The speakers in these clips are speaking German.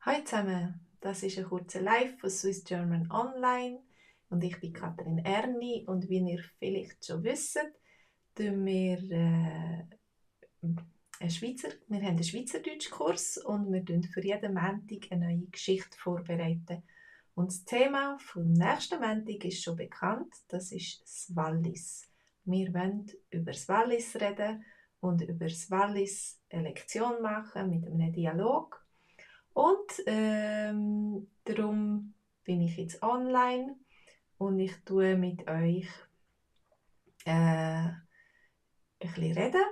Hallo zusammen, das ist ein kurzer Live von Swiss German Online und ich bin Katrin Erni und wie ihr vielleicht schon wisst, tun wir haben einen Schweizerdeutschkurs und wir tun für jeden Montag eine neue Geschichte vorbereiten. Und das Thema vom nächsten Montag ist schon bekannt, das ist das Wallis. Wir wollen über das Wallis reden und über das Wallis eine Lektion machen mit einem Dialog. Und darum bin ich jetzt online und ich tue mit euch ein bisschen reden.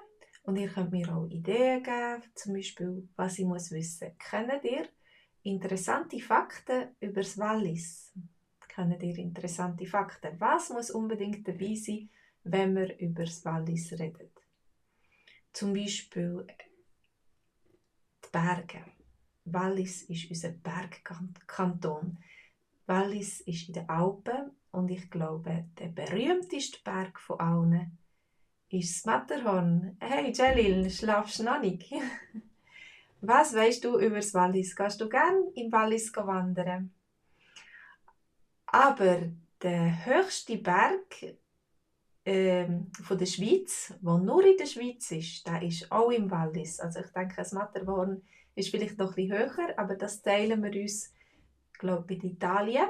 Und ihr könnt mir auch Ideen geben, zum Beispiel, was ich muss wissen. Kennt ihr interessante Fakten über das Wallis? Kennt ihr interessante Fakten? Was muss unbedingt dabei sein, wenn wir über das Wallis reden? Zum Beispiel die Berge. Wallis ist unser Bergkanton. Wallis ist in den Alpen und ich glaube, der berühmteste Berg von allen ist das Matterhorn. Hey Jalil, schlafst du noch nicht? Was weißt du über das Wallis? Gehst du gern im Wallis wandern? Aber der höchste Berg von der Schweiz, der nur in der Schweiz ist, der ist auch im Wallis. Also ich denke, das Matterhorn ist vielleicht noch ein bisschen höher, aber das teilen wir uns, glaube ich, in Italien.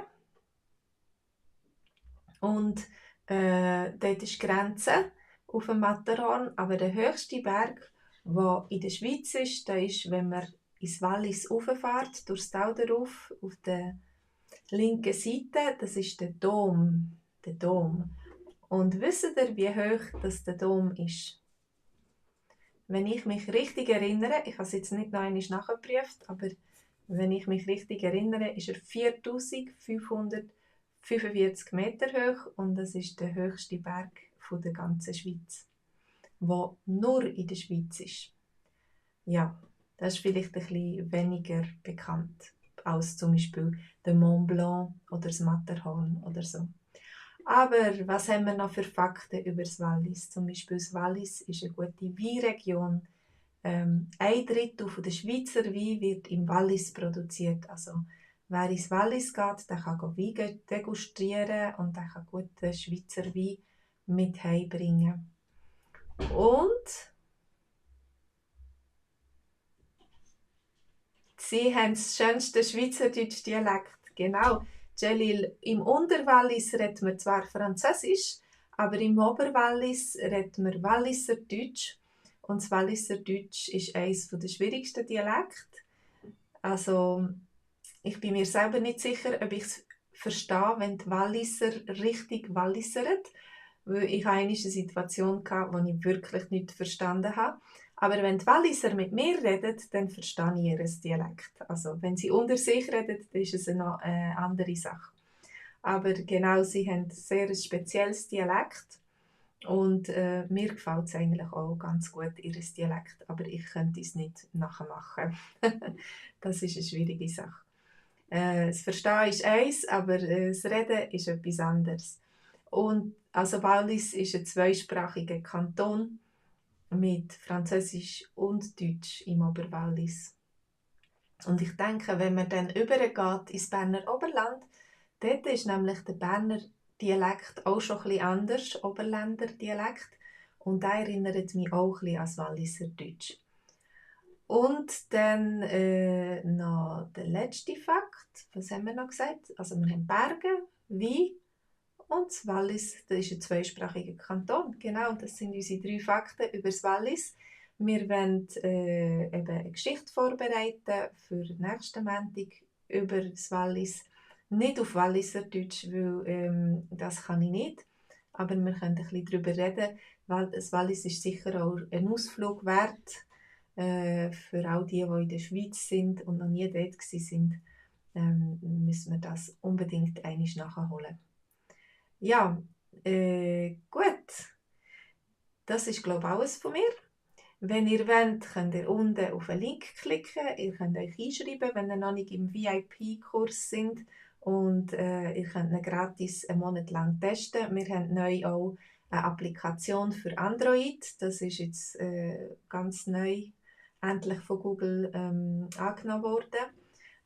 Und dort ist die Grenze auf dem Matterhorn, aber der höchste Berg, der in der Schweiz ist, der ist, wenn man ins Wallis rauffährt, durchs Tal darauf, auf der linken Seite, das ist der Dom. Der Dom. Und wisst ihr, wie hoch das der Dom ist? Wenn ich mich richtig erinnere, ich habe es jetzt nicht noch einmal nachgeprüft, aber wenn ich mich richtig erinnere, ist er 4545 Meter hoch und das ist der höchste Berg der ganzen Schweiz, der nur in der Schweiz ist. Ja, das ist vielleicht ein bisschen weniger bekannt als zum Beispiel der Mont Blanc oder das Matterhorn oder so. Aber was haben wir noch für Fakten über das Wallis? Zum Beispiel das Wallis ist eine gute Weinregion. Ein Drittel der Schweizer Wein wird im Wallis produziert. Also wer ins Wallis geht, der kann Wein degustieren und der kann guten Schweizer Wein mit heimbringen. Und sie haben das schönste Schweizerdeutsche Dialekt. Genau. Jalil, im Unterwallis redet man zwar Französisch, aber im Oberwallis redet man Walliser Deutsch. Und das Walliser Deutsch ist eines der schwierigsten Dialekte. Also, ich bin mir selber nicht sicher, ob ich es verstehe, wenn die Walliser richtig wallisern. Weil ich hatte eine Situation, wo ich wirklich nichts verstanden habe. Aber wenn die Walliser mit mir reden, dann verstehe ich ihr Dialekt. Also, wenn sie unter sich reden, dann ist es eine andere Sache. Aber genau, sie haben ein sehr spezielles Dialekt. Und mir gefällt es eigentlich auch ganz gut, ihr Dialekt. Aber ich könnte es nicht nachmachen. Das ist eine schwierige Sache. Das Verstehen ist eins, aber das Reden ist etwas anderes. Und also Wallis ist ein zweisprachiger Kanton mit Französisch und Deutsch im Oberwallis. Und ich denke, wenn man dann übergeht ins Berner Oberland, dort ist nämlich der Berner Dialekt auch schon ein bisschen anders, Oberländer Dialekt. Und der erinnert mich auch ein bisschen an das Walliser Deutsch. Und dann noch der letzte Fakt. Was haben wir noch gesagt? Also wir haben Berge, Wein und das Wallis. Das ist ein zweisprachiger Kanton. Genau, das sind unsere 3 Fakten über das Wallis. Wir wollen eben eine Geschichte vorbereiten für den nächsten Montag über das Wallis. Nicht auf Walliser Deutsch, weil das kann ich nicht. Aber wir können ein bisschen darüber reden, weil das Wallis ist sicher auch ein Ausflug wert für all die, die in der Schweiz sind und noch nie dort sind, müssen wir das unbedingt einmal nachholen. Ja, gut. Das ist, glaube ich, alles von mir. Wenn ihr wollt, könnt ihr unten auf den Link klicken. Ihr könnt euch einschreiben, wenn ihr noch nicht im VIP-Kurs sind. Und ihr könnt ihn gratis einen Monat lang testen. Wir haben neu auch eine Applikation für Android. Das ist jetzt ganz neu endlich von Google angenommen worden.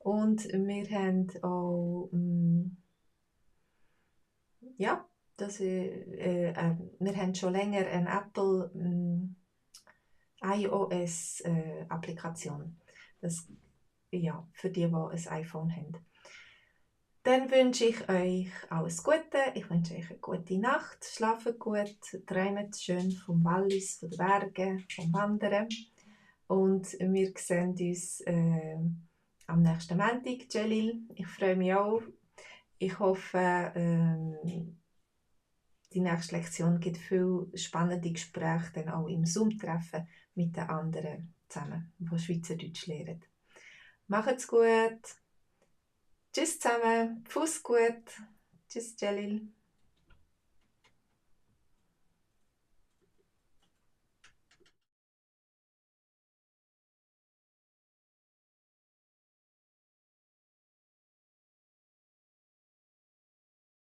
Und wir haben auch ja, wir haben schon länger eine Apple iOS-Applikation. Ja, für die ein iPhone haben. Dann wünsche ich euch alles Gute. Ich wünsche euch eine gute Nacht. Schlaft gut, träumt schön vom Wallis, von den Bergen, vom Wandern. Und wir sehen uns am nächsten Montag, Celil. Ich freue mich auch. Ich hoffe, die nächste Lektion gibt viele spannende Gespräche dann auch im Zoom-Treffen mit den anderen zusammen, die Schweizerdeutsch lernen. Macht's gut. Tschüss zusammen. Fuß gut. Tschüss, Celil.